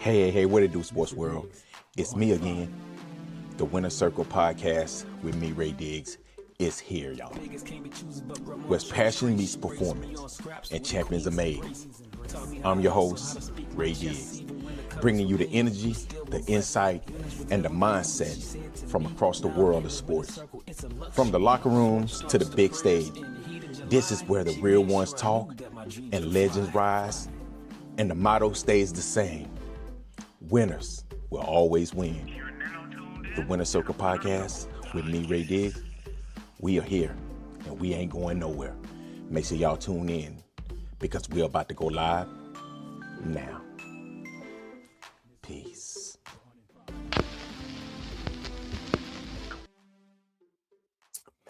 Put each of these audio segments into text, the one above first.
Hey, what it do, sports world? It's me again. The Winner Circle podcast with me, Ray Diggs, is here, y'all. Where passion meets performance and champions are made. I'm your host, Ray Diggs, bringing you the energy, the insight, and the mindset from across the world of sports. From the locker rooms to the big stage, this is where the real ones talk and legends rise, and the motto stays the same. Winners will always win. The Winner Circle podcast with me, Ray Diggs. We are here and we ain't going nowhere. Make sure y'all tune in because we're about to go live now. Peace.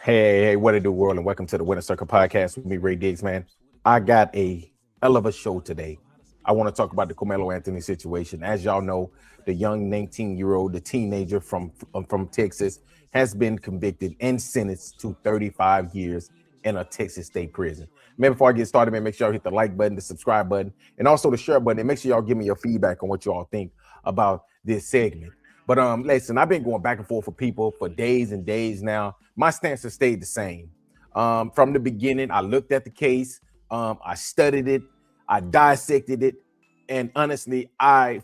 Hey, what it do, world, and welcome to the Winner Circle podcast with me, Ray Diggs, man. I got a hell of a show today. I want to talk about the Karmelo Anthony situation. As y'all know, the young 19-year-old, the teenager from Texas, has been convicted and sentenced to 35 years in a Texas state prison. Man, before I get started, man, make sure y'all hit the like button, the subscribe button, and also the share button. And make sure y'all give me your feedback on what you all think about this segment. But listen, I've been going back and forth with people for days and days now. My stance has stayed the same. From the beginning, I looked at the case, I studied it, I dissected it, and honestly,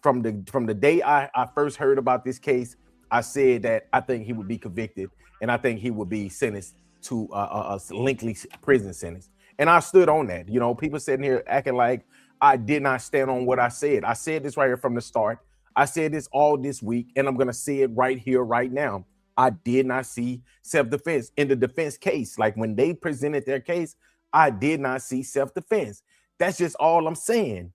from the day I first heard about this case, I said that I think he would be convicted and I think he would be sentenced to a lengthy prison sentence. And I stood on that. You know, people sitting here acting like I did not stand on what I said. I said this right here from the start. I said this all this week, and I'm going to say it right here, right now. I did not see self-defense in the defense case. Like when they presented their case, I did not see self-defense. That's just all I'm saying.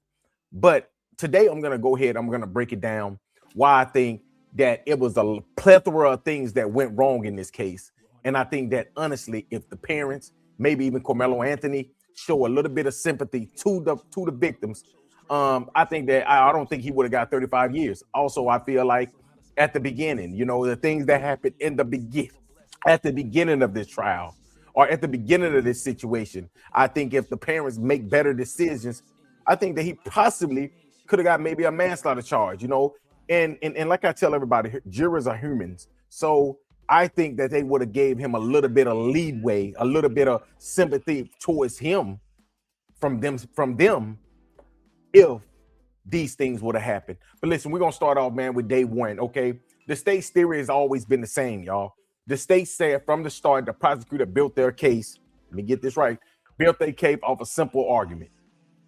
But today I'm going to go ahead. I'm going to break it down why I think that it was a plethora of things that went wrong in this case. And I think that honestly, if the parents, maybe even Karmelo Anthony, show a little bit of sympathy to the victims, I think that I don't think he would have got 35 years. Also, I feel like at the beginning, you know, the things that happened at the beginning of this trial or at the beginning of this situation, I think if the parents make better decisions, I think that he possibly could have got maybe a manslaughter charge, you know, and like I tell everybody, jurors are humans. So I think that they would have gave him a little bit of leeway, a little bit of sympathy towards him from them if these things would have happened. But listen, we're going to start off, man, with day one, okay? The state's theory has always been the same, y'all. The state said from the start, the prosecutor built their case, let me get this right, built their case off a simple argument.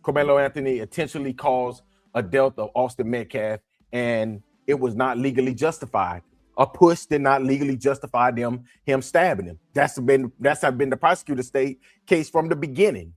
Karmelo Anthony intentionally caused a death of Austin Metcalf, and it was not legally justified. A push did not legally justify him stabbing him. That's been the prosecutor's state case from the beginning.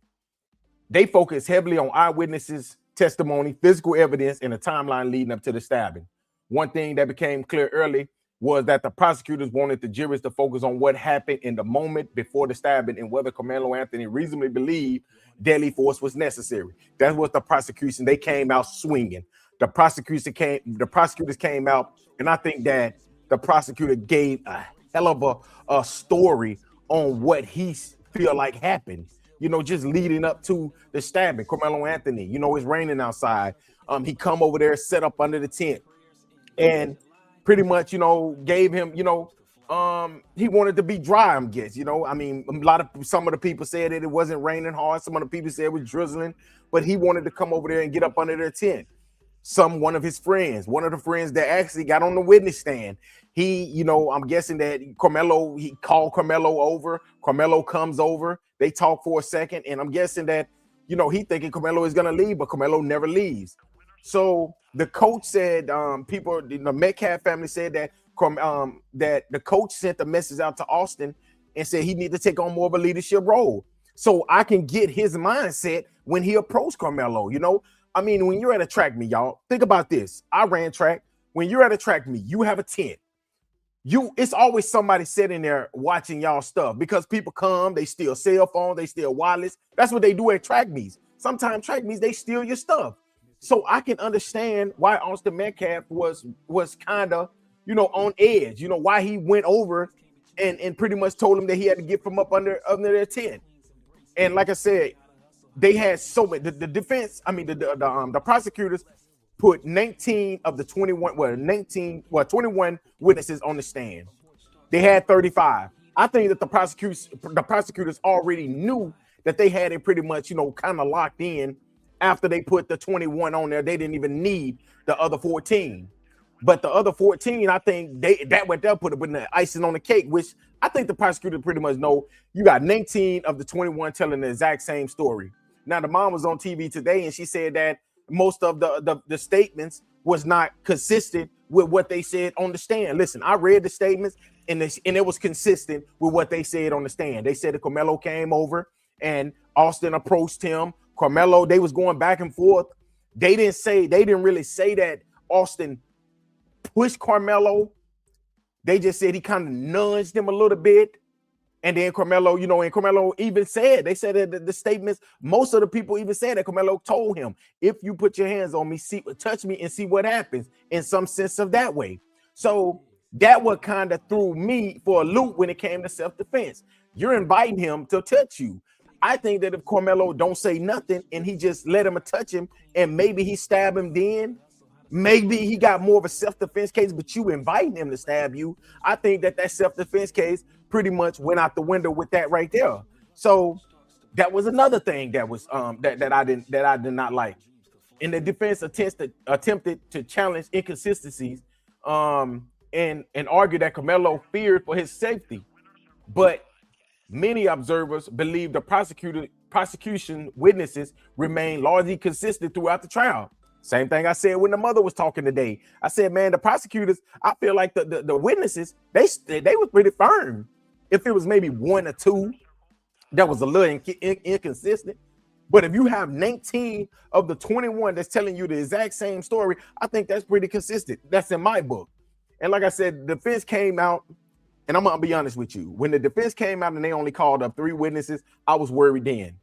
They focused heavily on eyewitnesses' testimony, physical evidence, and a timeline leading up to the stabbing. One thing that became clear early was that the prosecutors wanted the jurors to focus on what happened in the moment before the stabbing and whether Karmelo Anthony reasonably believed deadly force was necessary. That was the prosecution. They came out swinging. The prosecutors came out, and I think that the prosecutor gave a hell of a story on what he feel like happened. You know, just leading up to the stabbing. Karmelo Anthony, you know, it's raining outside. He come over there, set up under the tent, and pretty much, you know, gave him, you know, he wanted to be dry, I guess, you know. I mean, some of the people said that it wasn't raining hard. Some of the people said it was drizzling, but he wanted to come over there and get up under their tent. One of the friends that actually got on the witness stand, he, you know, I'm guessing that he called Karmelo over. Karmelo comes over. They talk for a second, and I'm guessing that, you know, he thinking Karmelo is going to leave, but Karmelo never leaves. So the coach said, the Metcalf family said that that the coach sent the message out to Austin and said he need to take on more of a leadership role. So I can get his mindset when he approached Karmelo, you know. I mean, when you're at a track meet, y'all, think about this. I ran track. When you're at a track meet, you have a tent. It's always somebody sitting there watching y'all stuff because people come, they steal cell phones, they steal wallets. That's what they do at track meets. Sometimes track meets, they steal your stuff. So I can understand why Austin Metcalf was kind of, you know, on edge, you know, why he went over and pretty much told him that he had to get from up under their tent. And like I said, they had so many, the defense, I mean, the prosecutors put 19 of the 21 witnesses on the stand. They had 35. I think that the prosecutors already knew that they had it pretty much, kind of locked in after they put the 21 on there. They didn't even need the other 14. But the other 14, I think that went there, put the icing on the cake, which I think the prosecutor pretty much know. You got 19 of the 21 telling the exact same story. Now, the mom was on TV today, and she said that most of the statements was not consistent with what they said on the stand. Listen, I read the statements, and it was consistent with what they said on the stand. They said that Karmelo came over, and Austin approached him. Karmelo, they was going back and forth. They didn't really say that Austin pushed Karmelo. They just said he kind of nudged him a little bit. And then Karmelo, and Karmelo even said, they said that the statements, most of the people even said that Karmelo told him, if you put your hands on me, touch me and see what happens, in some sense of that way. So that what kind of threw me for a loop when it came to self-defense. You're inviting him to touch you. I think that if Karmelo don't say nothing and he just let him touch him and maybe he stab him then, maybe he got more of a self-defense case, but you inviting him to stab you. I think that self-defense case pretty much went out the window with that right there. So that was another thing that was that I did not like. And the defense attempted to challenge inconsistencies and argue that Karmelo feared for his safety. But many observers believe the prosecution witnesses remain largely consistent throughout the trial. Same thing I said when the mother was talking today. I said, man, the prosecutors, I feel like the witnesses, they were pretty firm. If it was maybe one or two that was a little inconsistent. But if you have 19 of the 21 that's telling you the exact same story, I think that's pretty consistent. That's in my book. And like I said, the defense came out, and I'm going to be honest with you. When the defense came out and they only called up 3 witnesses, I was worried then.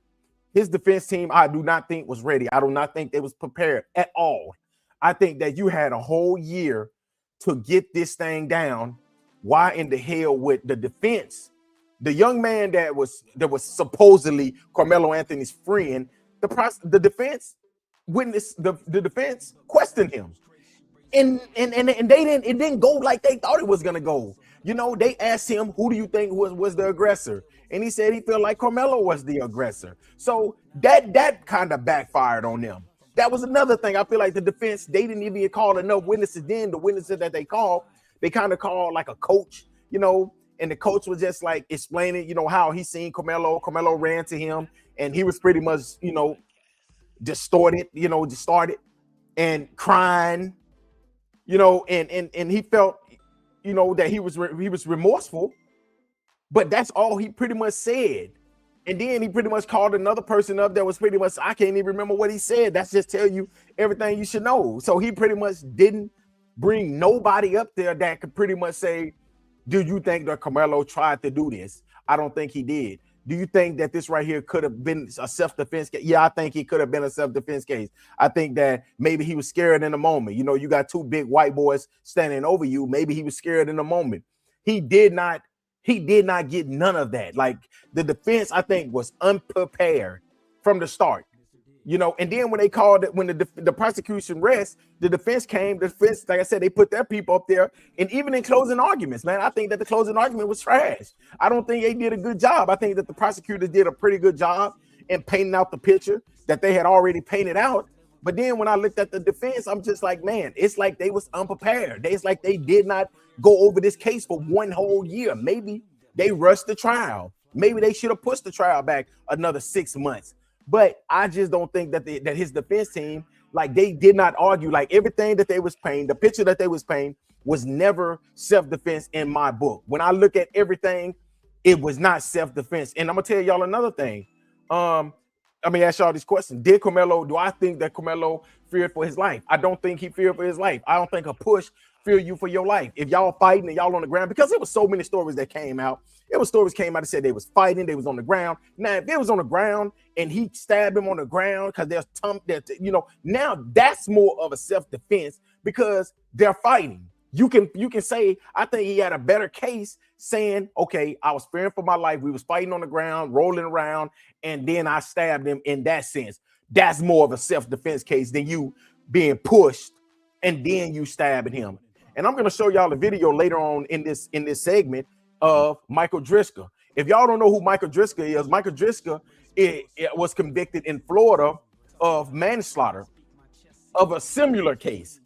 His defense team, I do not think was ready. I do not think they was prepared at all. I think that you had a whole year to get this thing down. Why in the hell would the defense, the young man that was supposedly Karmelo Anthony's friend, the defense witness, the defense questioned him, and it didn't go like they thought it was gonna go. They asked him, who do you think was the aggressor? And he said he felt like Karmelo was the aggressor. So that kind of backfired on them. That was another thing. I feel like the defense, they didn't even call enough witnesses then. The witnesses that they called, they kind of called like a coach, and the coach was just like explaining, how he seen Karmelo. Karmelo ran to him and he was pretty much, distorted and crying, and he felt, that he was remorseful, but that's all he pretty much said. And then he pretty much called another person up that was pretty much, I can't even remember what he said. That's just tell you everything you should know. So he pretty much didn't bring nobody up there that could pretty much say, do you think that Karmelo tried to do this? I don't think he did. Do you think that this right here could have been a self-defense case? Yeah, I think it could have been a self-defense case. I think that maybe he was scared in the moment. You got 2 big white boys standing over you. Maybe he was scared in the moment. He did not get none of that. Like, the defense, I think, was unprepared from the start. And then when they called it, when the prosecution rests, the defense came. The defense, like I said, they put their people up there. And even in closing arguments, man, I think that the closing argument was trash. I don't think they did a good job. I think that the prosecutors did a pretty good job in painting out the picture that they had already painted out. But then when I looked at the defense, I'm just like, man, it's like they was unprepared. It's like they did not go over this case for 1 whole year. Maybe they rushed the trial. Maybe they should have pushed the trial back another 6 months. But I just don't think that that his defense team, like, they did not argue. Like, everything that they was painting, the picture that they was painting was never self-defense in my book. When I look at everything, it was not self-defense. And I'm gonna tell y'all another thing. Let me ask y'all this question. Do I think that Karmelo feared for his life? I don't think he feared for his life. I don't think a push fear you for your life. If y'all fighting and y'all on the ground, because there was so many stories that came out. Stories came out that said they was fighting, they was on the ground. Now, if they was on the ground and he stabbed him on the ground because there's now that's more of a self-defense because they're fighting. You can say, I think he had a better case saying, okay, I was fearing for my life. We was fighting on the ground, rolling around, and then I stabbed him in that sense. That's more of a self-defense case than you being pushed and then you stabbing him. And I'm going to show y'all a video later on in this segment of Michael Driscoll. If y'all don't know who Michael Driscoll is, Michael Driscoll it was convicted in Florida of manslaughter of a similar case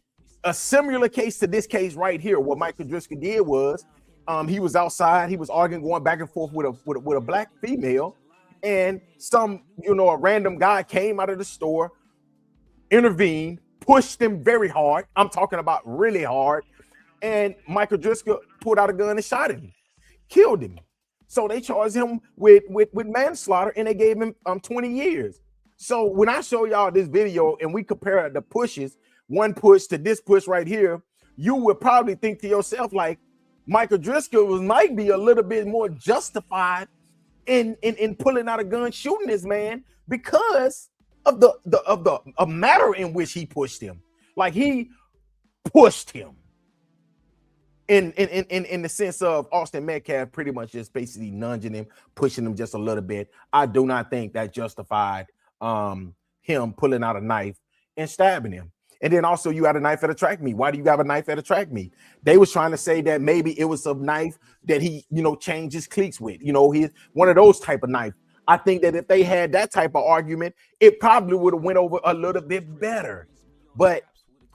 to this case right here. What Michael Driscoll did was he was outside, he was arguing, going back and forth with a black female, and a random guy came out of the store, intervened, pushed him very hard. I'm talking about really hard. And Michael Driscoll pulled out a gun and shot him, killed him. So they charged him with manslaughter, and they gave him 20 years. So when I show y'all this video and we compare the pushes, one push to this push right here, you would probably think to yourself, like, Michael Driscoll might be a little bit more justified in pulling out a gun, shooting this man, because of the matter in which he pushed him. Like, he pushed him in the sense of Austin Metcalf pretty much just basically nudging him, pushing him just a little bit. I do not think that justified him pulling out a knife and stabbing him. And then also, you had a knife at a track meet. Why do you have a knife at a track meet? They was trying to say that maybe it was a knife that he, changed his cleats with. He's one of those type of knife. I think that if they had that type of argument, it probably would have went over a little bit better.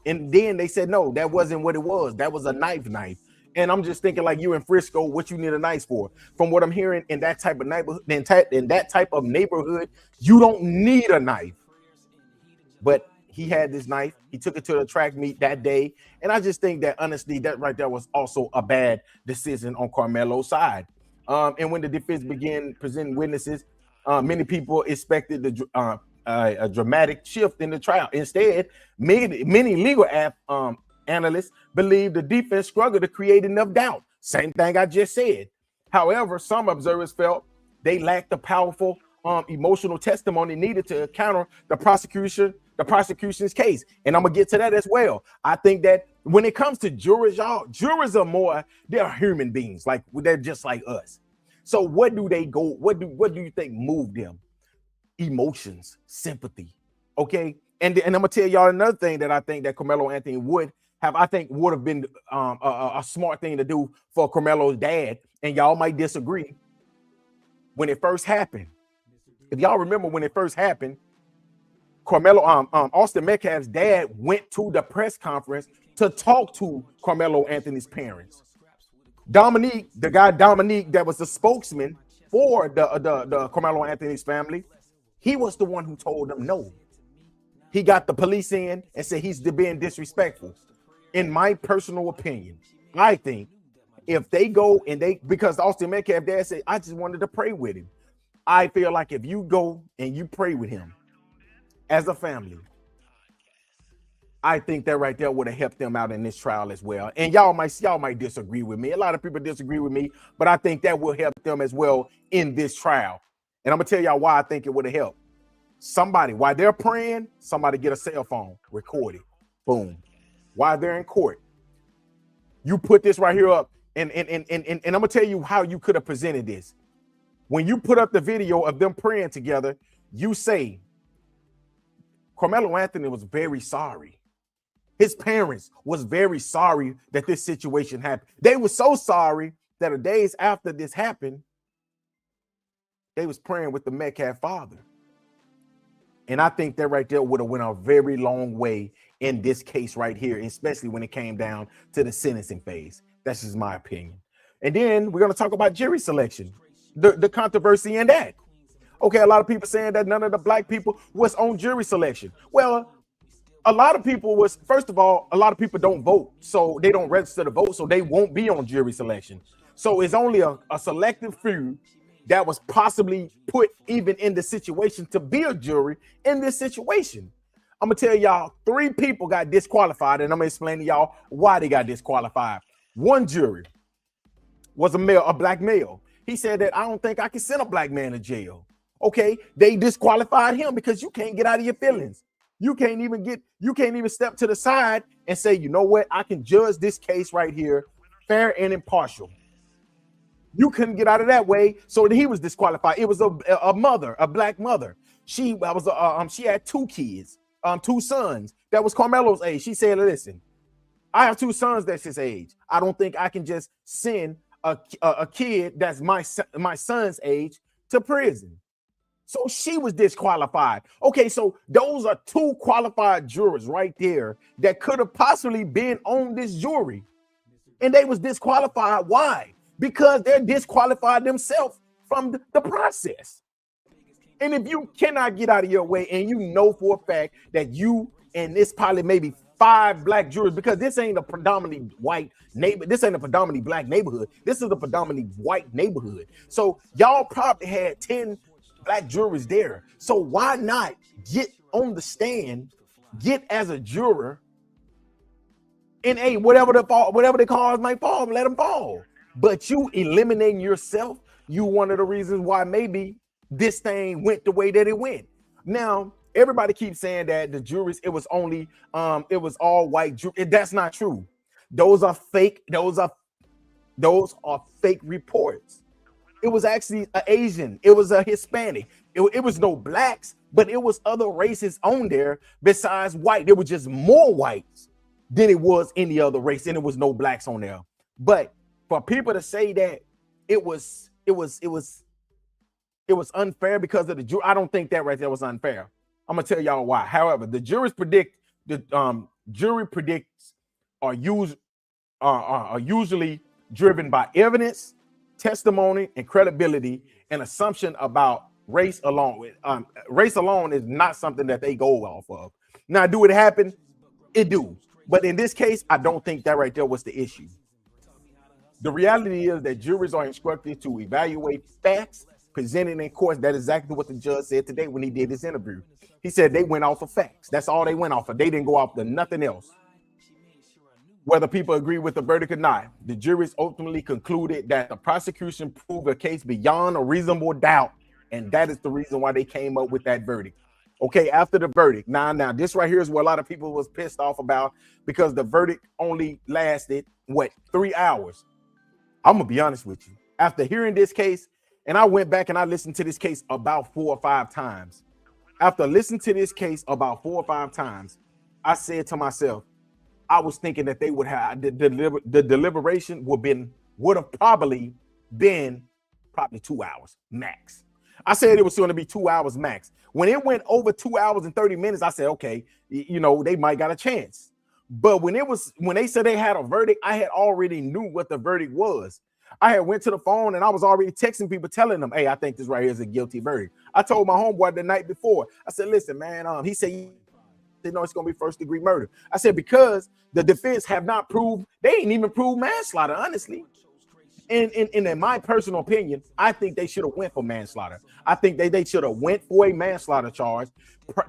And then they said, no, that wasn't what it was. That was a knife. And I'm just thinking, like, you in Frisco, what you need a knife for? From what I'm hearing, in that type of neighborhood, in that type of neighborhood, you don't need a knife. But he had this knife. He took it to the track meet that day. And I just think that, honestly, that right there was also a bad decision on Karmelo's side. And when the defense began presenting witnesses, many people expected a dramatic shift in the trial. Instead, many legal analysts believe the defense struggled to create enough doubt. Same thing I just said. However, some observers felt they lacked the powerful emotional testimony needed to counter the prosecution's case. And I'm gonna get to that as well. I think that when it comes to jurors, jurors are they're human beings. Like, they're just like us. So what do you think moved them? Emotions, sympathy. Okay. And I'm gonna tell y'all another thing that I think that Karmelo Anthony would have been a smart thing to do for Karmelo's dad. And y'all might disagree. When it first happened, if y'all remember when it first happened, Austin Metcalf's dad went to the press conference to talk to Karmelo Anthony's parents. Dominique, that was the spokesman for the Karmelo Anthony's family, he was the one who told them no. He got the police in and said he's being disrespectful. In my personal opinion, I think if they go and because Austin Metcalf dad said, I just wanted to pray with him. I feel like if you go and you pray with him as a family, I think that right there would have helped them out in this trial as well. And y'all might disagree with me. A lot of people disagree with me, but I think that will help them as well in this trial. And I'm gonna tell y'all why I think it would have helped. Somebody, while they're praying, somebody get a cell phone, record it, boom. While they're in court, you put this right here up, and I'm gonna tell you how you could have presented this. When you put up the video of them praying together, you say, Karmelo Anthony was very sorry. His parents was very sorry that this situation happened. They were so sorry that a days after this happened, they was praying with the Metcalf father. And I think that right there would have went a very long way in this case right here, especially when it came down to the sentencing phase. That's just my opinion. And then we're going to talk about jury selection, the controversy in that. Okay, a lot of people saying that none of the black people was on jury selection. Well, a lot of people first of all, a lot of people don't vote, so they don't register to vote, so they won't be on jury selection. So it's only a selective few that was possibly put even in the situation to be a jury in this situation. I'm gonna tell y'all 3 people got disqualified, and I'm gonna explain to y'all why they got disqualified. One jury was a black male. He said that I don't think I can send a black man to jail. Okay, they disqualified him because you can't get out of your feelings. You can't even step to the side and say, you know what, I can judge this case right here, fair and impartial. You couldn't get out of that way, so he was disqualified. It was a black mother. She had two kids, two sons that was Carmelo's age. She said, listen, I have two sons that's his age. I don't think I can just send a kid that's my son's age to prison. So she was disqualified. Okay, so those are two qualified jurors right there that could have possibly been on this jury. And they was disqualified. Why? Because they're disqualified themselves from the process. And if you cannot get out of your way and you know for a fact that you and this probably maybe 5 black jurors, because this ain't a predominantly white neighbor, this ain't a predominantly black neighborhood, this is a predominantly white neighborhood. So y'all probably had 10 black jurors there. So why not get on the stand, get as a juror, and hey, whatever the cause might fall, let them fall. But you eliminating yourself, you one of the reasons why maybe this thing went the way that it went. Now, everybody keeps saying that the juries, it was all white juries. That's not true. Those are fake. Those are fake reports. It was actually an Asian. It was a Hispanic. It was no blacks, but it was other races on there besides white. There was just more whites than it was any other race, and it was no blacks on there. But for people to say that it was unfair because of the jury, I don't think that right there was unfair. I'm gonna tell y'all why. However, the jury predicts are usually driven by evidence, testimony, and credibility, and assumption about race alone. Race alone is not something that they go off of. Now, do it happen? It do. But in this case, I don't think that right there was the issue. The reality is that juries are instructed to evaluate facts presented in court. That is exactly what the judge said today when he did this interview. He said they went off of facts. That's all they went off of. They didn't go off to nothing else. Whether people agree with the verdict or not, the juries ultimately concluded that the prosecution proved a case beyond a reasonable doubt, and that is the reason why they came up with that verdict. Okay, after the verdict, now this right here is what a lot of people was pissed off about, because the verdict only lasted 3 hours. I'm gonna be honest with you. After hearing this case, and I went back and I listened to this case about 4 or 5 times. After listening to this case about 4 or 5 times, I said to myself, I was thinking that they would have the deliberation would have probably been 2 hours max. I said it was going to be 2 hours max. When it went over 2 hours and 30 minutes, I said, okay, they might got a chance. But when they said they had a verdict, I had already knew what the verdict was. I had went to the phone and I was already texting people telling them, hey, I think this right here is a guilty verdict. I told my homeboy the night before, I said, listen, man, he said, no, it's going to be first degree murder. I said, because the defense have not proved, they ain't even proved manslaughter, honestly. And in my personal opinion, I think they should have went for manslaughter. I think they should have went for a manslaughter charge,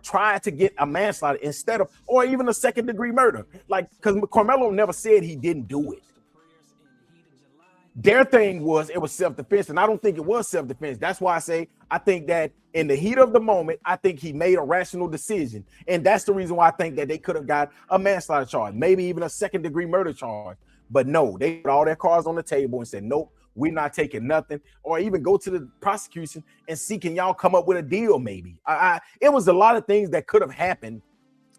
tried to get a manslaughter instead of, or even a second degree murder. Like, because Karmelo never said he didn't do it. Their thing was it was self-defense, and I don't think it was self-defense. That's why I say I think that in the heat of the moment, I think he made a rational decision, and that's the reason why I think that they could have got a manslaughter charge, maybe even a second-degree murder charge. But no, they put all their cards on the table and said, nope, we're not taking nothing, or even go to the prosecution and see, can y'all come up with a deal maybe? It was a lot of things that could have happened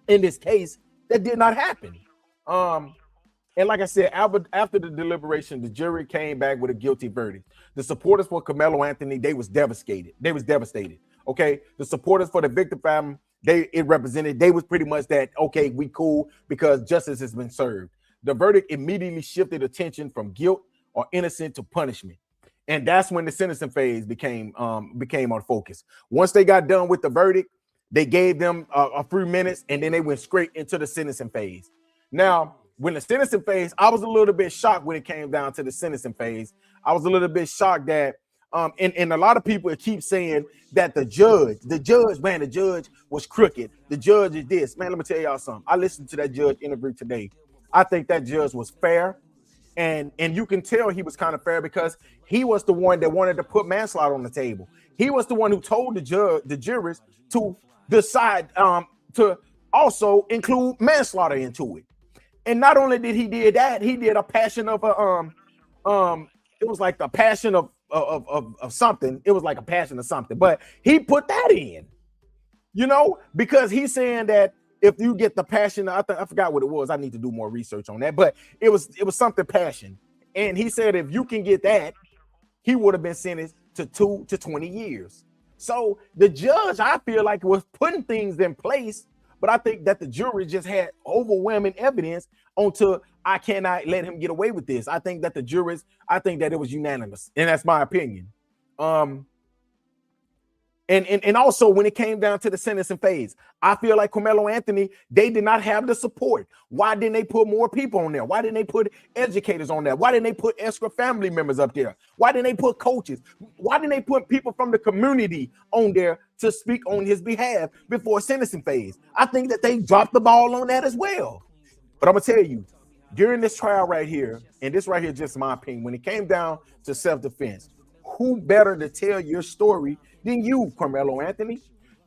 in this case that did not happen. And like I said, after the deliberation, the jury came back with a guilty verdict. The supporters for Karmelo Anthony, they was devastated. Okay, the supporters for the victim family, they was pretty much that, okay, we cool because justice has been served. The verdict immediately shifted attention from guilt or innocent to punishment, and that's when the sentencing phase became on focus. Once they got done with the verdict, they gave them a few minutes, and then they went straight into the sentencing phase. Now, when the sentencing phase, I was a little bit shocked when it came down to the sentencing phase. I was a little bit shocked that, and a lot of people keep saying that the judge was crooked. The judge is this. Man, let me tell y'all something. I listened to that judge interview today. I think that judge was fair, and you can tell he was kind of fair because he was the one that wanted to put manslaughter on the table. He was the one who told the jurors to decide to also include manslaughter into it. And not only did he did that, he did a passion of it was like the passion of something. It was like a passion of something, but he put that in. because he's saying that if you get the passion, I forgot what it was. I need to do more research on that, but it was something passion. And he said if you can get that, he would have been sentenced to 2 to 20 years. So the judge, I feel like, was putting things in place, but I think that the jury just had overwhelming evidence onto I cannot let him get away with this. I think that it was unanimous, and that's my opinion. And also when it came down to the sentencing phase, I feel like Karmelo Anthony, they did not have the support. Why didn't they put more people on there? Why didn't they put educators on there? Why didn't they put extra family members up there? Why didn't they put coaches? Why didn't they put people from the community on there to speak on his behalf before sentencing phase? I think that they dropped the ball on that as well. But I'm gonna tell you, during this trial right here, and this right here is just my opinion, when it came down to self-defense, who better to tell your story than you, Karmelo Anthony?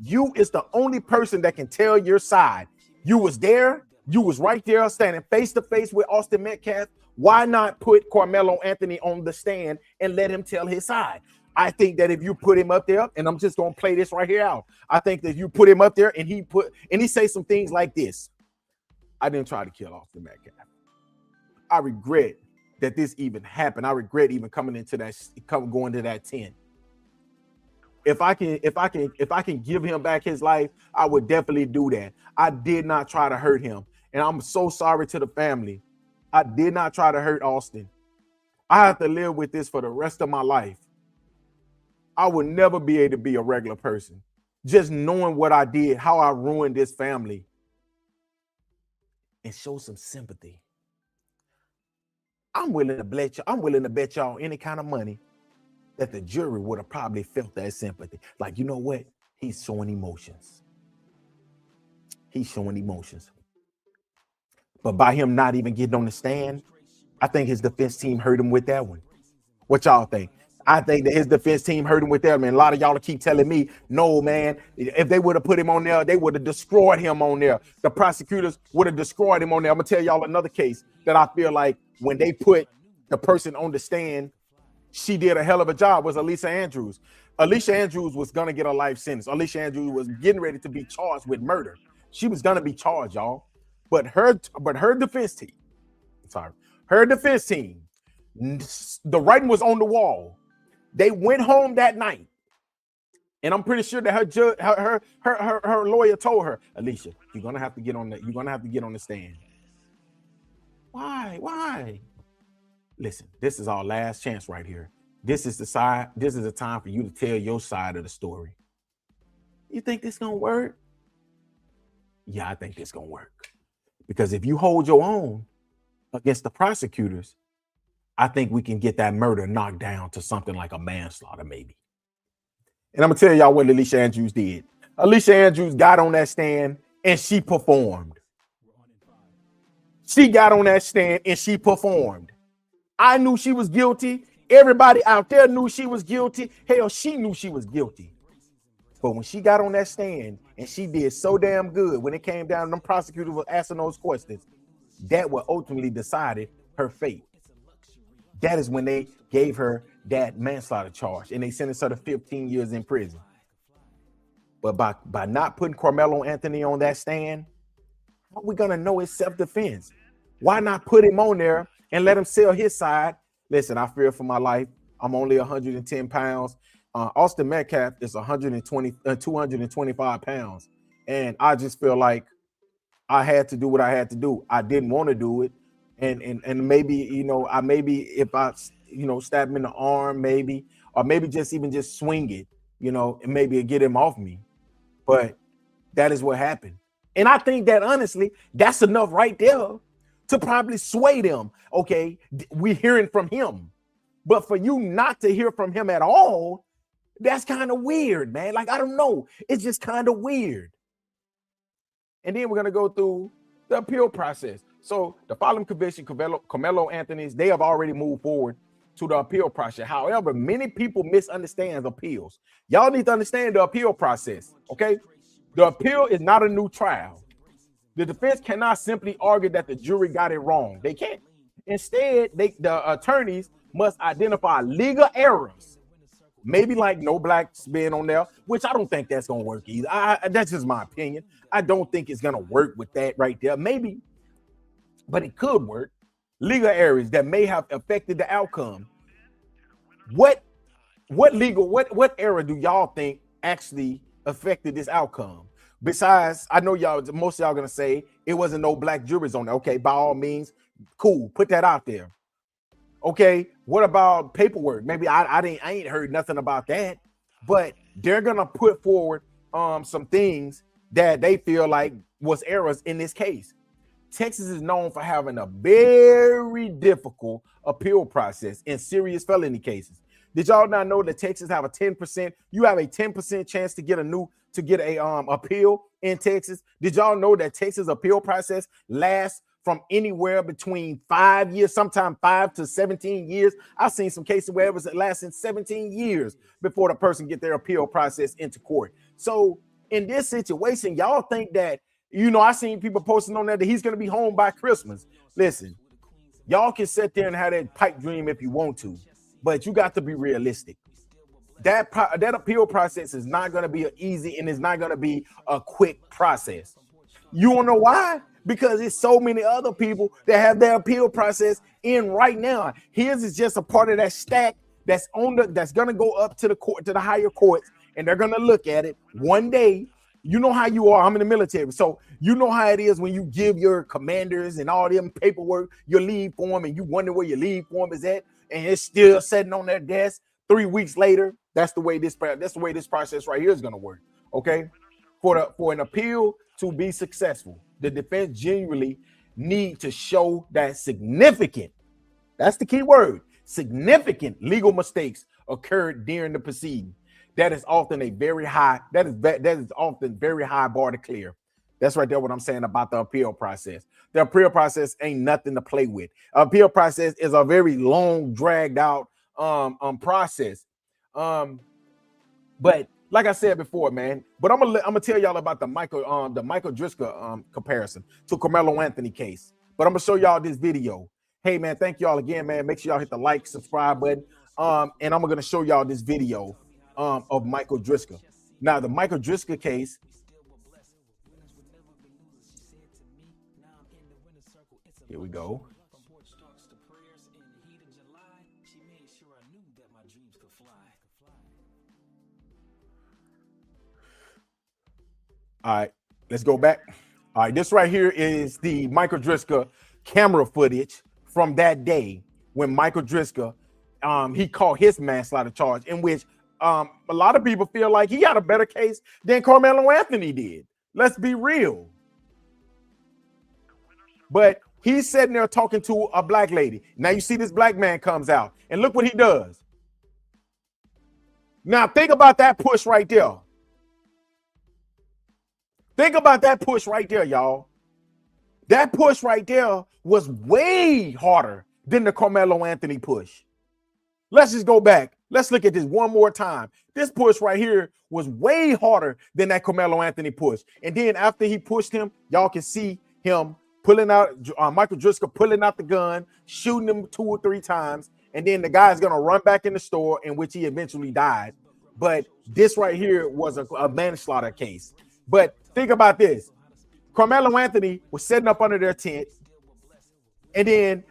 You is the only person that can tell your side. You was there. You was right there standing face to face with Austin Metcalf. Why not put Karmelo Anthony on the stand and let him tell his side? I think that if you put him up there, and I'm just going to play this right here out. I think that you put him up there and he say some things like this. I didn't try to kill Austin Metcalf. I regret that this even happened. I regret even going to that 10. If I can give him back his life, I would definitely do that. I did not try to hurt him. And I'm so sorry to the family. I did not try to hurt Austin. I have to live with this for the rest of my life. I would never be able to be a regular person. Just knowing what I did, how I ruined this family. And show some sympathy. I'm willing to bet y'all any kind of money that the jury would have probably felt that sympathy. Like, you know what? He's showing emotions. But by him not even getting on the stand, I think his defense team hurt him with that one. What y'all think? I think that his defense team hurt him with that, man. A lot of y'all keep telling me, no, man, if they would have put him on there, they would have destroyed him on there. The prosecutors would have destroyed him on there. I'm going to tell y'all another case that I feel like when they put the person on the stand, she did a hell of a job, was Alicia Andrews. Alicia Andrews was going to get a life sentence. Alicia Andrews was getting ready to be charged with murder. She was going to be charged, y'all. But her defense team, the writing was on the wall. They went home that night, and I'm pretty sure that her lawyer told her, Alicia, you're gonna have to get on the stand. Why? Listen, this is our last chance right here. This is the time for you to tell your side of the story. You think this gonna work? Yeah, I think this gonna work. Because if you hold your own against the prosecutors, I think we can get that murder knocked down to something like a manslaughter, maybe. And I'm gonna tell y'all what Alicia Andrews did. Alicia Andrews got on that stand and she performed. She got on that stand and she performed. I knew she was guilty. Everybody out there knew she was guilty. Hell, she knew she was guilty. But when she got on that stand and she did so damn good, when it came down, them prosecutors were asking those questions, that what ultimately decided her fate. That is when they gave her that manslaughter charge and they sentenced her to 15 years in prison. But by not putting Karmelo Anthony on that stand, how are we gonna know it's self-defense? Why not put him on there and let him sell his side? Listen, I fear for my life. I'm only 110 pounds. Austin Metcalf is 225 pounds. And I just feel like I had to do what I had to do. I didn't want to do it. And maybe, if I stab him in the arm, maybe, or maybe just swing it, and maybe get him off me. But that is what happened. And I think that honestly, that's enough right there to probably sway them. Okay, we're hearing from him. But for you not to hear from him at all, that's kind of weird, man. Like, I don't know. It's just kind of weird. And then we're going to go through the appeal process. So the following conviction, Karmelo Anthony's, they have already moved forward to the appeal process. However, many people misunderstand appeals. Y'all need to understand the appeal process, okay? The appeal is not a new trial. The defense cannot simply argue that the jury got it wrong. They can't. Instead, the attorneys must identify legal errors Maybe like no blacks being on there, which I don't think that's gonna work either. That's just my opinion. I don't think it's gonna work with that right there. Maybe, but it could work. Legal areas that may have affected the outcome. What era do y'all think actually affected this outcome? Besides, I know most of y'all gonna say it wasn't no black jurors on there. Okay, by all means, cool. Put that out there. Okay, what about paperwork? Maybe I ain't heard nothing about that, but they're gonna put forward some things that they feel like was errors in this case. Texas is known for having a very difficult appeal process in serious felony cases. Did y'all not know that Texas have a 10%? You have a 10% chance to get a appeal in Texas. Did y'all know that Texas appeal process lasts from anywhere between 5 years, sometimes 5 to 17 years? I've seen some cases where it was lasting 17 years before the person get their appeal process into court. So in this situation, y'all think that, I seen people posting on there that he's going to be home by Christmas. Listen, y'all can sit there and have that pipe dream if you want to, but you got to be realistic. That appeal process is not going to be easy, and it's not going to be a quick process. You want to know why? Because it's so many other people that have their appeal process in right now. His is just a part of that stack that's going to go up to the court, to the higher courts, and they're going to look at it one day. You know how you are. I'm in the military, so you know how it is when you give your commanders and all them paperwork, your leave form, and you wonder where your leave form is at, and it's still sitting on their desk 3 weeks later. That's the way this process right here is going to work. Okay, for an appeal to be successful, the defense genuinely need to show that significant, that's the key word, significant legal mistakes occurred during the proceeding. That is often very high bar to clear. That's right there what I'm saying about the appeal process. The appeal process ain't nothing to play with. Appeal process is a very long, dragged out process. But like I said before, man, but I'm gonna tell y'all about the Michael Driscoll comparison to Karmelo Anthony case. But I'm gonna show y'all this video. Hey man, thank y'all again, man. Make sure y'all hit the like, subscribe button. And I'm gonna show y'all this video of Michael Driscoll. Now, the Michael Driscoll case. Here we go. All right, let's go back. All right, this right here is the Michael Driscoll camera footage from that day when Michael Driscoll, he caught his manslaughter charge, in which a lot of people feel like he had a better case than Karmelo Anthony did. Let's be real. But he's sitting there talking to a black lady. Now you see this black man comes out, and look what he does. Now think about that push right there. Think about that push right there, y'all. That push right there was way harder than the Karmelo Anthony push. Let's just go back. Let's look at this one more time. This push right here was way harder than that Karmelo Anthony push. And then after he pushed him, y'all can see him pulling out, Michael Driscoll pulling out the gun, shooting him 2 or 3 times. And then the guy's going to run back in the store, in which he eventually died. But this right here was a manslaughter case. But think about this. Karmelo Anthony was sitting up under their tent. And then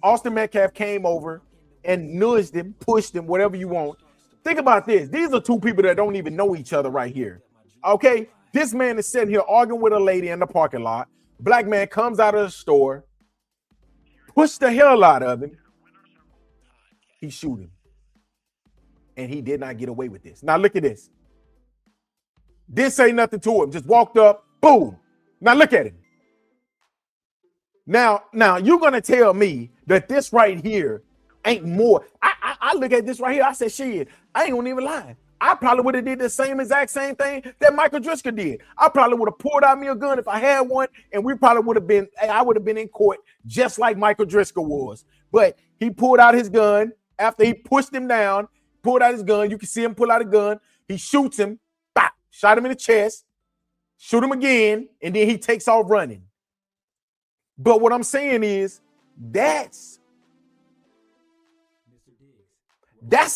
Austin Metcalf came over and nudged him, pushed him, whatever you want. Think about this. These are 2 people that don't even know each other right here. Okay? This man is sitting here arguing with a lady in the parking lot. Black man comes out of the store, pushed the hell out of him. He shoot him. And he did not get away with this. Now look at this. Didn't say nothing to him. Just walked up, boom. Now look at him. Now you're going to tell me that this right here ain't more. I look at this right here. I said, shit, I ain't gonna even lie. I probably would have did the exact same thing that Michael Driscoll did. I probably would have pulled out me a gun if I had one, and I would have been in court just like Michael Driscoll was. But he pulled out his gun after he pushed him down, pulled out his gun. You can see him pull out a gun. He shoots him, bah, shot him in the chest, shoot him again, and then he takes off running. But what I'm saying is that's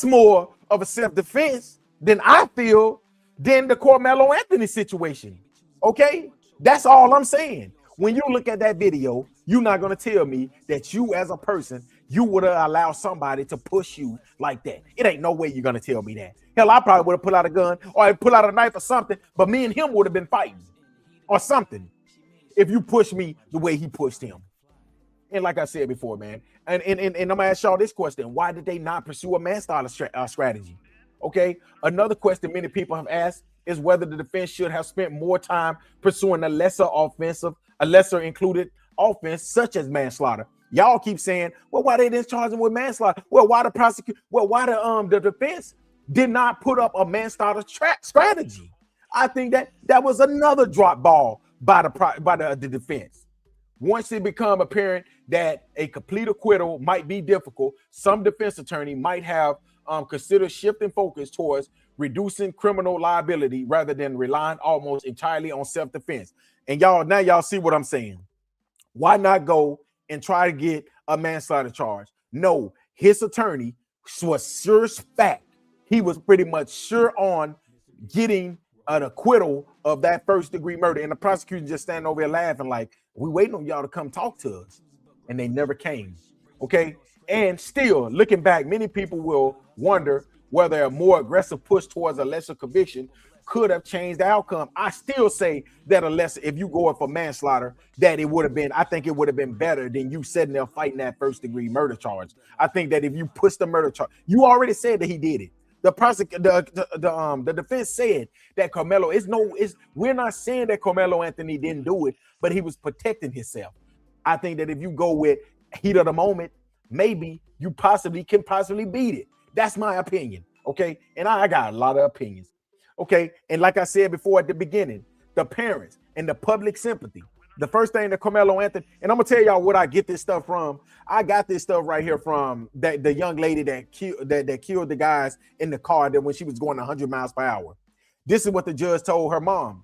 more of a self-defense than I feel than the Karmelo Anthony situation. Okay? That's all I'm saying. When you look at that video, you're not going to tell me that you as a person, you would have allowed somebody to push you like that. It ain't no way you're going to tell me that. Hell, I probably would have pulled out a gun or pull out a knife or something, but me and him would have been fighting or something if you push me the way he pushed him. And like I said before, man, and I'm going to ask y'all this question. Why did they not pursue a manslaughter strategy? Okay, another question many people have asked is whether the defense should have spent more time pursuing a lesser included offense such as manslaughter. Y'all keep saying, well, why they didn't charge him with manslaughter? Well, why the defense did not put up a manslaughter strategy? I think that was another drop ball by the defense. Once it become apparent that a complete acquittal might be difficult, some defense attorney might have considered shifting focus towards reducing criminal liability rather than relying almost entirely on self-defense. And y'all see what I'm saying. Why not go and try to get a manslaughter charge? No, his attorney was sure as fact. He was pretty much sure on getting an acquittal of that first-degree murder. And the prosecution just standing over there laughing like, we waiting on y'all to come talk to us. And they never came. Okay? And still, looking back, many people will wonder whether a more aggressive push towards a lesser conviction could have changed the outcome. I still say that if you go for manslaughter, that I think it would have been better than you sitting there fighting that first-degree murder charge. I think that if you push the murder charge, you already said that he did it. The defense said that Karmelo we're not saying that Karmelo Anthony didn't do it, but he was protecting himself. I think that if you go with heat of the moment, maybe you can possibly beat it. That's my opinion. Okay. And I got a lot of opinions. Okay. And like I said before at the beginning, the parents and the public sympathy. The first thing that Karmelo Anthony, and I'm gonna tell y'all what I get this stuff from. I got this stuff right here from the young lady that killed the guys in the car that when she was going 100 miles per hour. This is what the judge told her mom.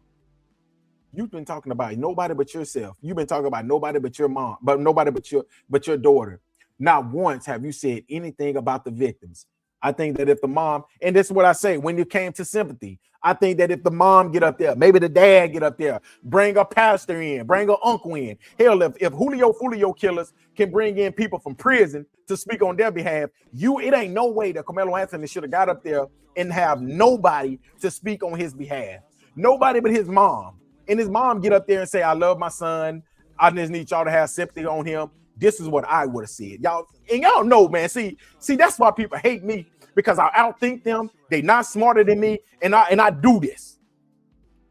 You've been talking about nobody but yourself. You've been talking about nobody but your mom, but nobody but your daughter. Not once have you said anything about the victims. I think that if the mom, and this is what I say, when it came to sympathy, I think that if the mom get up there, maybe the dad get up there, bring a pastor in, bring an uncle in. Hell, if Julio killers can bring in people from prison to speak on their behalf, it ain't no way that Karmelo Anthony should have got up there and have nobody to speak on his behalf. Nobody but his mom. And his mom get up there and say, I love my son. I just need y'all to have sympathy on him. This is what I would have said. Y'all know, man. See, that's why people hate me, because I outthink them. They not smarter than me, and I do this.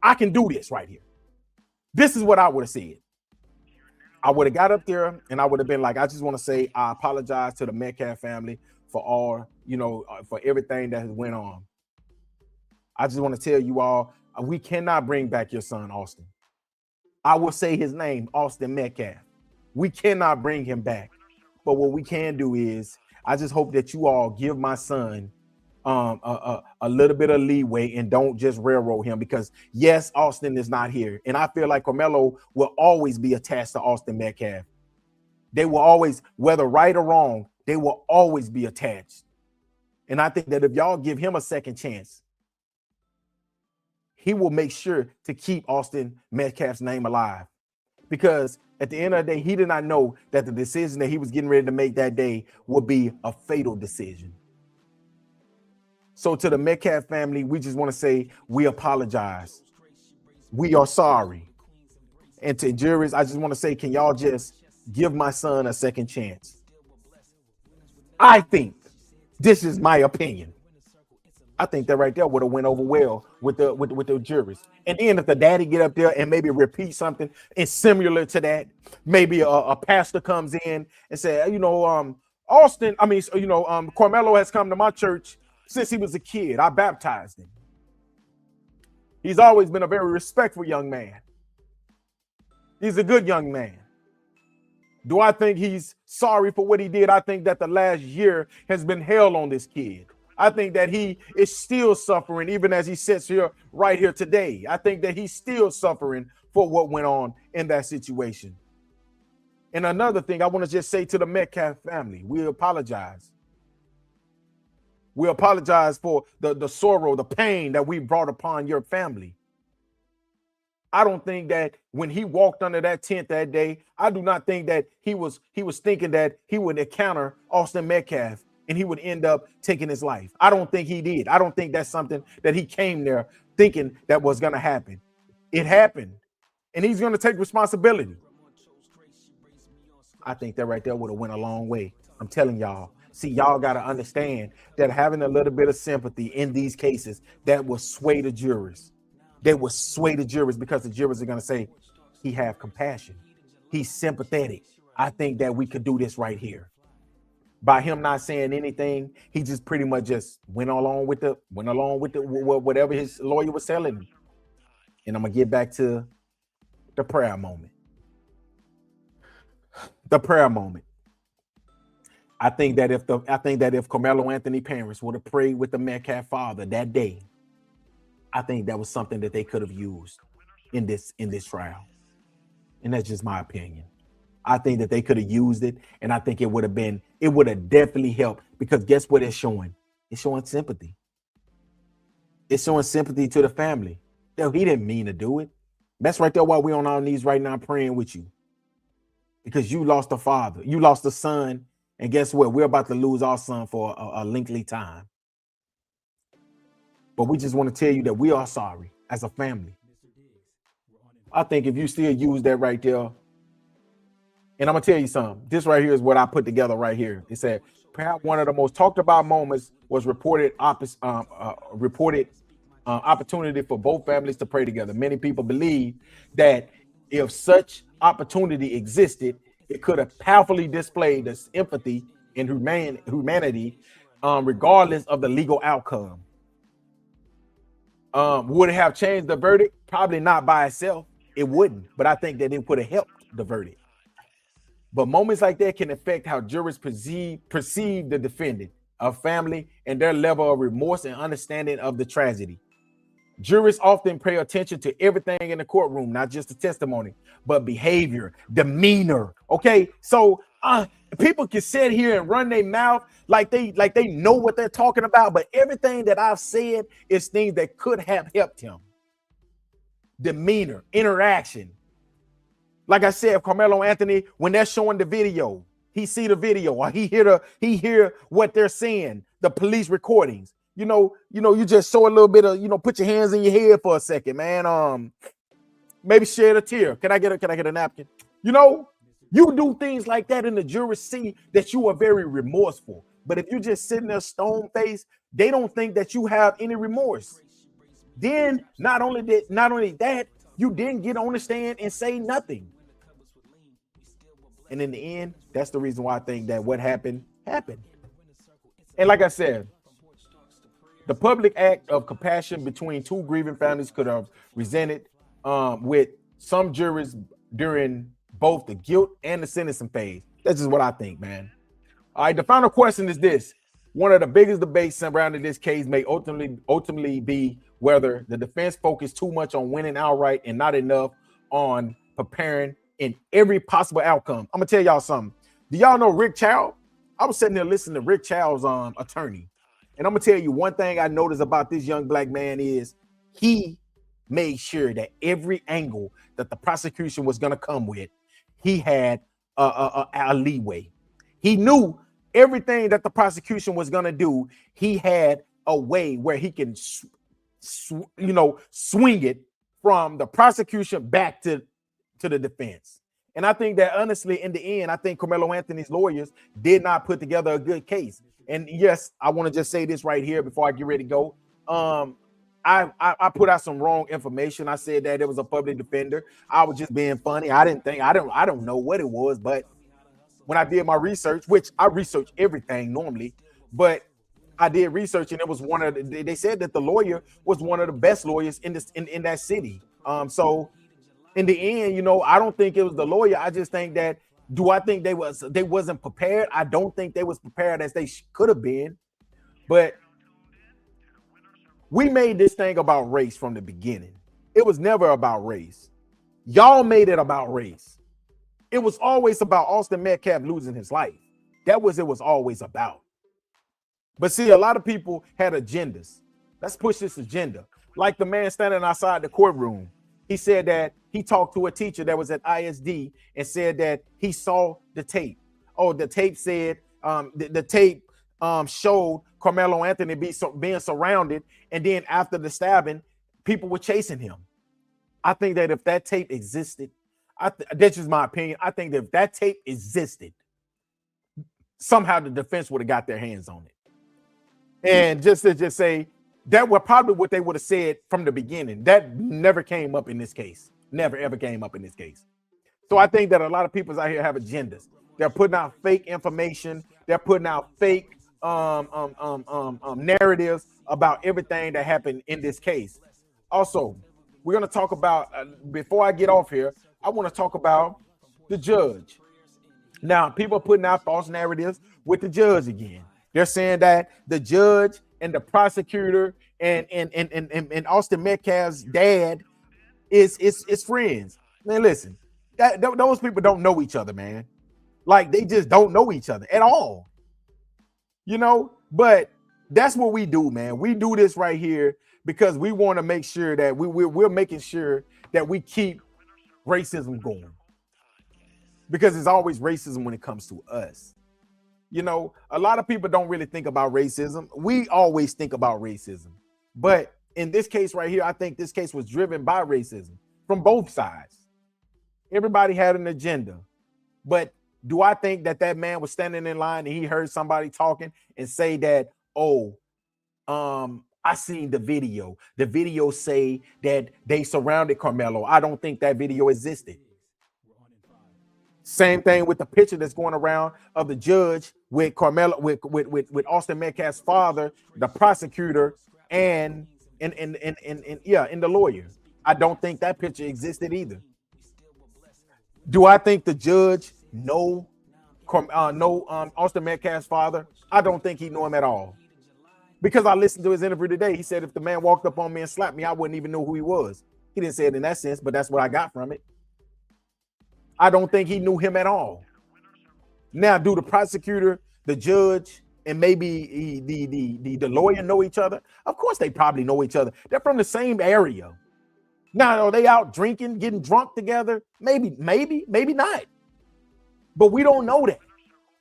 I can do this right here. This is what I would have said. I would have got up there and I would have been like, I just want to say I apologize to the Metcalf family for all, for everything that has went on. I just want to tell you all, we cannot bring back your son, Austin. I will say his name, Austin Metcalf. We cannot bring him back. But what we can do is, I just hope that you all give my son a little bit of leeway and don't just railroad him, because yes, Austin is not here. And I feel like Karmelo will always be attached to Austin Metcalf. They will always, whether right or wrong, they will always be attached. And I think that if y'all give him a second chance, he will make sure to keep Austin Metcalf's name alive. Because at the end of the day, he did not know that the decision that he was getting ready to make that day would be a fatal decision. So to the Metcalf family, we just want to say we apologize. We are sorry. And to juries, I just want to say, can y'all just give my son a second chance? I think, this is my opinion, I think that right there would have went over well with the juries. And then if the daddy get up there and maybe repeat something and similar to that, maybe a pastor comes in and say, Karmelo has come to my church since he was a kid. I baptized him. He's always been a very respectful young man. He's a good young man. Do I think he's sorry for what he did? I think that the last year has been hell on this kid. I think that he is still suffering, even as he sits here right here today. I think that he's still suffering for what went on in that situation. And another thing I want to just say to the Metcalf family, we apologize. We apologize for the sorrow, the pain that we brought upon your family. I don't think that when he walked under that tent that day, I do not think that he was thinking that he would encounter Austin Metcalf and he would end up taking his life. I don't think he did. I don't think that's something that he came there thinking that was going to happen. It happened, and he's going to take responsibility. I think that right there would have went a long way. I'm telling y'all. See, y'all got to understand that having a little bit of sympathy in these cases, that will sway the jurors. They will sway the jurors because the jurors are going to say, he have compassion. He's sympathetic. I think that we could do this right here. By him not saying anything, he just pretty much just went along with whatever his lawyer was telling him. And I'm going to get back to the prayer moment. The prayer moment. I think that if Karmelo Anthony parents would have prayed with the Metcalf father that day, I think that was something that they could have used in this trial. And that's just my opinion. I think that they could have used it, and I think it would have definitely helped, because guess what it's showing? It's showing sympathy. It's showing sympathy to the family. He didn't mean to do it. That's right there why we're on our knees right now praying with you. Because you lost a father, you lost a son, and guess what? We're about to lose our son for a lengthy time. But we just want to tell you that we are sorry as a family. I think if you still use that right there, and I'm going to tell you something. This right here is what I put together right here. It said, perhaps one of the most talked about moments was reported opportunity for both families to pray together. Many people believe that if such opportunity existed, it could have powerfully displayed this empathy and humanity, regardless of the legal outcome. Would it have changed the verdict? Probably not by itself. It wouldn't, but I think that it would have helped the verdict. But moments like that can affect how jurors perceive the defendant, a family, and their level of remorse and understanding of the tragedy. Jurors often pay attention to everything in the courtroom, not just the testimony, but behavior, demeanor. Okay, so people can sit here and run their mouth like they know what they're talking about, but everything that I've said is things that could have helped him. Demeanor, interaction. Like I said, Karmelo Anthony, when they're showing the video, he see the video, or he hear what they're saying, the police recordings. You just show a little bit of, put your hands in your head for a second, man. Maybe shed a tear. Can I get a napkin? You do things like that, and the jurors see that you are very remorseful. But if you're just sitting there stone faced, they don't think that you have any remorse. Then not only that, you didn't get on the stand and say nothing. And in the end, that's the reason why I think that what happened. And like I said, the public act of compassion between two grieving families could have resented with some jurors during both the guilt and the sentencing phase. That's just what I think, man. All right, the final question is this. One of the biggest debates surrounding this case may ultimately be whether the defense focused too much on winning outright and not enough on preparing in every possible outcome. I'm gonna tell y'all something. Do y'all know Rick Chow? I was sitting there listening to Rick Chow's attorney, and I'm gonna tell you one thing I noticed about this young black man is he made sure that every angle that the prosecution was gonna come with, he had a leeway. He knew everything that the prosecution was gonna do. He had a way where he can swing it from the prosecution back to the defense. And I think that honestly, in the end, I think Karmelo Anthony's lawyers did not put together a good case. And yes, I want to just say this right here before I get ready to go. I put out some wrong information. I said that it was a public defender. I was just being funny. I don't know what it was, but when I did my research, which I research everything normally, but I did research, and it was they said that the lawyer was one of the best lawyers in that city. So in the end, I don't think it was the lawyer. I just think that, do I think they wasn't prepared? I don't think they was prepared as they could have been. But we made this thing about race from the beginning. It was never about race. Y'all made it about race. It was always about Austin Metcalf losing his life. That was it was always about. But see, a lot of people had agendas. Let's push this agenda. Like the man standing outside the courtroom. He said that he talked to a teacher that was at ISD and said that he saw the tape. Oh, the tape said the tape showed Karmelo Anthony being surrounded, and then after the stabbing, people were chasing him. I think that if that tape existed, that's just my opinion. I think that if that tape existed, somehow the defense would have got their hands on it. And just to say that was probably what they would have said from the beginning. That never came up in this case. Never ever came up in this case. So I think that a lot of people out here have agendas. They're putting out fake information. They're putting out fake narratives about everything that happened in this case. Also, we're going to talk about, before I get off here, I want to talk about the judge. Now, people are putting out false narratives with the judge again. They're saying that the judge and the prosecutor and Austin Metcalf's dad is friends. Man, listen, those people don't know each other, man. Like, they just don't know each other at all. You know, but that's what we do, man. We do this right here because we want to make sure that we're making sure that we keep racism going. Because it's always racism when it comes to us. You know, a lot of people don't really think about racism. We always think about racism. But in this case right here, I think this case was driven by racism from both sides. Everybody had an agenda. But do I think that that man was standing in line and he heard somebody talking and say that, oh, I seen the video. The video say that they surrounded Karmelo. I don't think that video existed. Same thing with the picture that's going around of the judge with Karmelo, with Austin Metcalf's father, the prosecutor, and the lawyer. I don't think that picture existed either. Do I think the judge know Austin Metcalf's father? I don't think he knew him at all. Because I listened to his interview today. He said if the man walked up on me and slapped me, I wouldn't even know who he was. He didn't say it in that sense, but that's what I got from it. I don't think he knew him at all. Now, do the prosecutor, the judge, and maybe the lawyer know each other? Of course, they probably know each other. They're from the same area. Now, are they out drinking, getting drunk together? Maybe not. But we don't know that.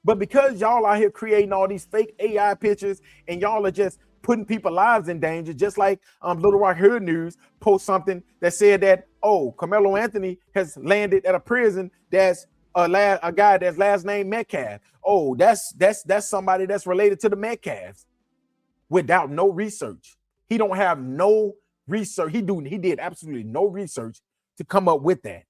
But because y'all out here creating all these fake AI pictures and y'all are just putting people's lives in danger, just like Little Rock Hood News post something that said that, oh, Karmelo Anthony has landed at a prison that's a guy that's last name Metcalf. Oh, that's somebody that's related to the Metcalfs without no research. He don't have no research. He did absolutely no research to come up with that.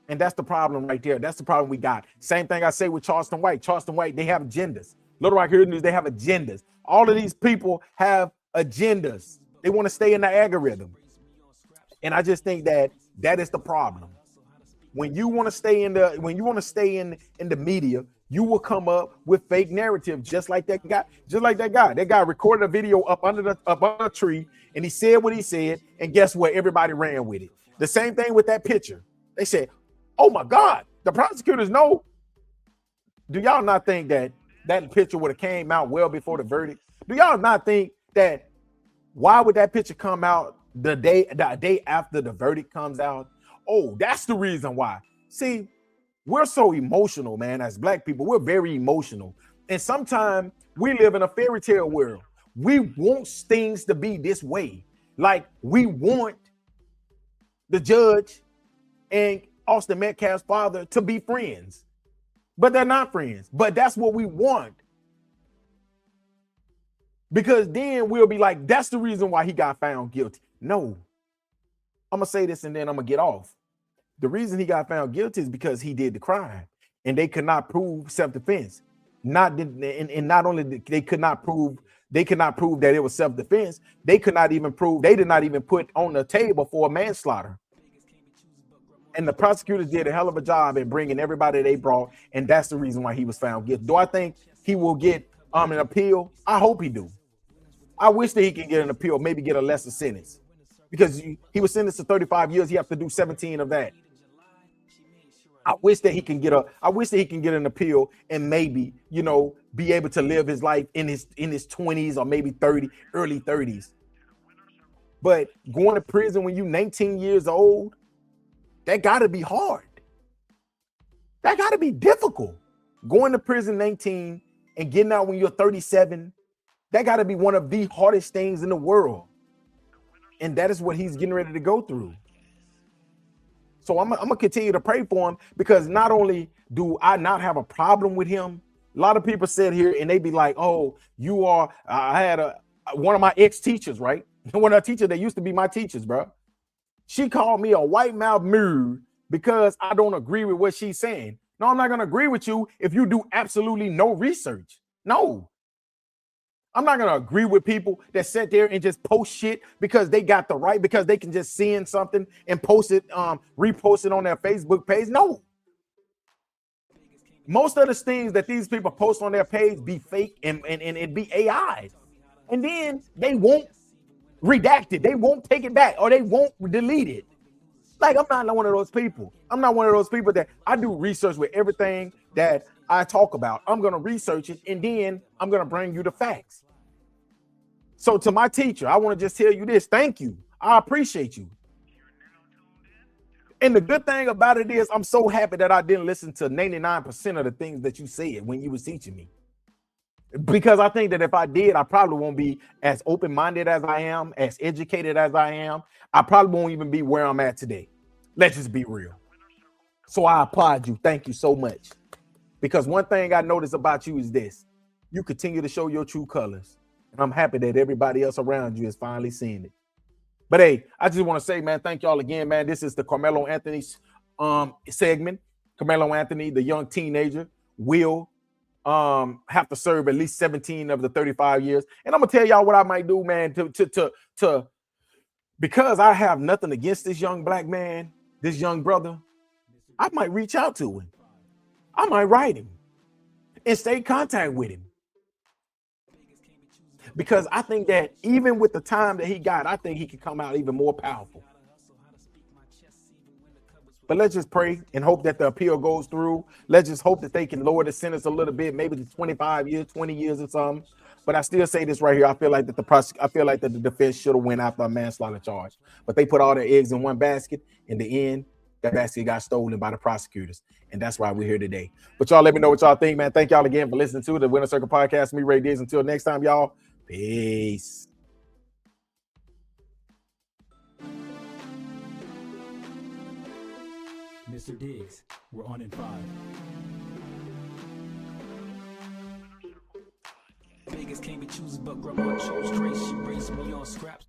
And that's the problem right there. That's the problem we got. Same thing I say with Charleston White. Charleston White, they have agendas. Little Rock Hood News, they have agendas. All of these people have agendas. They want to stay in the algorithm. And I just think that is the problem. When you want to stay in the media, you will come up with fake narrative, just like that guy. That guy recorded a video up under a tree, and he said what he said, and guess what? Everybody ran with it. The same thing with that picture. They said, oh my God, the prosecutors know. Do y'all not think that picture would have came out well before the verdict? Do y'all not think that why would that picture come out the day after the verdict comes out? Oh, that's the reason why. See, we're so emotional, man. As Black people, we're very emotional. And sometimes we live in a fairy tale world. We want things to be this way. Like, we want the judge and Austin Metcalf's father to be friends. But they're not friends. But that's what we want. Because then we'll be like, that's the reason why he got found guilty. No. I'm going to say this and then I'm going to get off. The reason he got found guilty is because he did the crime. And they could not prove self-defense. Not only they could not prove that it was self-defense, they did not even put on the table for a manslaughter. And the prosecutors did a hell of a job in bringing everybody they brought, and that's the reason why he was found guilty. Do I think he will get an appeal? I hope he do. I wish that he can get an appeal, maybe get a lesser sentence, because he was sentenced to 35 years. He have to do 17 of that. I wish that he can get an appeal and maybe, be able to live his life in his 20s or maybe early 30s. But going to prison when you're 19 years old, that got to be hard. That got to be difficult. Going to prison 19 and getting out when you're 37, that got to be one of the hardest things in the world. And that is what he's getting ready to go through. So I'm going to continue to pray for him, because not only do I not have a problem with him, a lot of people said here and they be like, oh, I had one of my ex-teachers, right? One of the teachers that used to be my teachers, bro. She called me a white mouth mirror because I don't agree with what she's saying. No, I'm not going to agree with you if you do absolutely no research. No. I'm not going to agree with people that sit there and just post shit because they got the right, because they can just send something and post it, repost it on their Facebook page. No. Most of the things that these people post on their page be fake and it be AI. And then they won't redact it. They won't take it back, or they won't delete it. Like, I'm not one of those people. I'm not one of those people that I do research with everything that I talk about. I'm going to research it, and then I'm going to bring you the facts. So to my teacher, I want to just tell you this. Thank you. I appreciate you. And the good thing about it is I'm so happy that I didn't listen to 99% of the things that you said when you was teaching me. Because I think that if I did, I probably won't be as open-minded as I am, as educated as I am. I probably won't even be where I'm at today. Let's just be real. So I applaud you. Thank you so much. Because one thing I noticed about you is this. You continue to show your true colors. And I'm happy that everybody else around you is finally seeing it. But hey, I just want to say, man, thank y'all again, man. This is the Karmelo Anthony segment. Karmelo Anthony, the young teenager, will have to serve at least 17 of the 35 years. And I'm gonna tell y'all what I might do, man, to because I have nothing against this young black man, this young brother. I might reach out to him. I might write him and stay in contact with him. Because I think that even with the time that he got, I think he could come out even more powerful. But let's just pray and hope that the appeal goes through. Let's just hope that they can lower the sentence a little bit, maybe to 25 years, 20 years or something. But I still say this right here. I feel like that the defense should have went after a manslaughter charge. But they put all their eggs in one basket. In the end, that basket got stolen by the prosecutors. And that's why we're here today. But y'all let me know what y'all think, man. Thank y'all again for listening to the Winner Circle Podcast. Me, Ray Diggs. Until next time, y'all. Peace. Mr. Diggs, we're on in 5. Vegas can't be choosers, but grandma chose Trace. She raised me on scraps.